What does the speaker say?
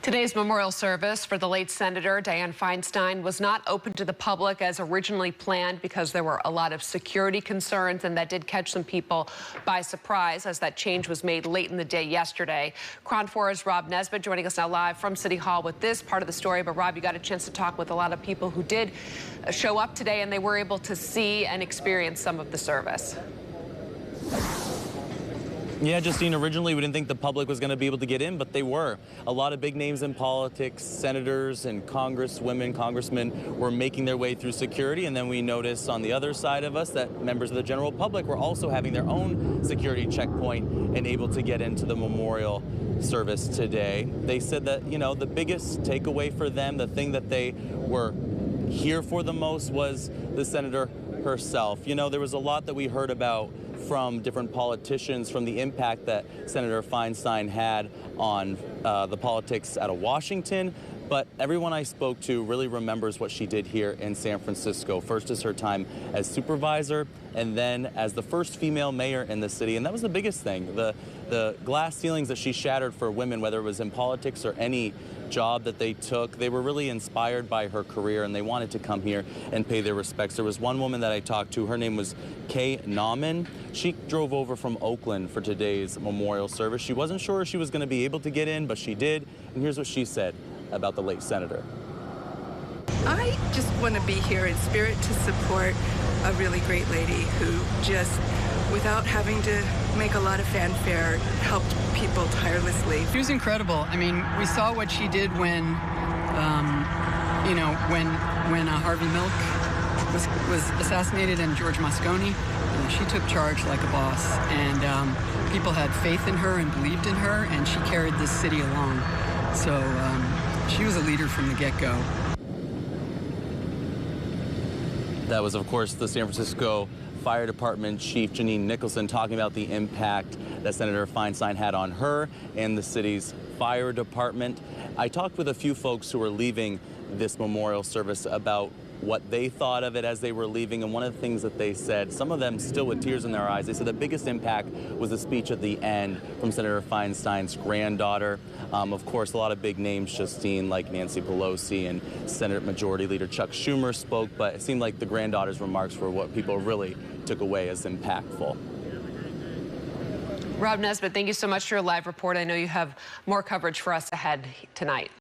Today's memorial service for the late Senator Dianne Feinstein was not open to the public as originally planned because there were a lot of security concerns, and that did catch some people by surprise as that change was made late in the day yesterday. KRON 4's Rob Nesbitt joining us now live from City Hall with this part of the story. But Rob, you got a chance to talk with a lot of people who did show up today, and they were able to see and experience some of the service. Yeah, Justine, originally we didn't think the public was going to be able to get in, but they were. A lot of big names in politics, senators and congresswomen, congressmen were making their way through security, and then we noticed on the other side of us that members of the general public were also having their own security checkpoint and able to get into the memorial service today. They said that, you know, the biggest takeaway for them, the thing that they were here for the most was the senator herself. You know, there was a lot that we heard about from different politicians, from the impact that Senator Feinstein had on the politics out of Washington. But everyone I spoke to really remembers what she did here in San Francisco. First as her time as supervisor, and then as the first female mayor in the city. And that was the biggest thing. The glass ceilings that she shattered for women, whether it was in politics or any job that they took, they were really inspired by her career, and they wanted to come here and pay their respects. There was one woman that I talked to, her name was Kay Nauman. She drove over from Oakland for today's memorial service. She wasn't sure she was going to be able to get in, but she did. And here's what she said about the late senator. I just want to be here in spirit to support a really great lady who just, without having to make a lot of fanfare, helped people tirelessly. She was incredible. I mean, we saw what she did when, you know, when Harvey Milk was assassinated and George Moscone. She took charge like a boss, and people had faith in her and believed in her, and she carried this city along. So she was a leader from the get-go. That was, of course, the San Francisco Fire Department Chief Janine Nicholson talking about the impact that Senator Feinstein had on her and the city's fire department. I talked with a few folks who were leaving this memorial service about what they thought of it as they were leaving, and one of the things that they said, some of them still with tears in their eyes, they said the biggest impact was the speech at the end from Senator Feinstein's granddaughter. Of course, a lot of big names, Justine, like Nancy Pelosi and Senate Majority Leader Chuck Schumer spoke, but it seemed like the granddaughter's remarks were what people really took away as impactful. Rob Nesbitt, thank you so much for your live report. I know you have more coverage for us ahead tonight.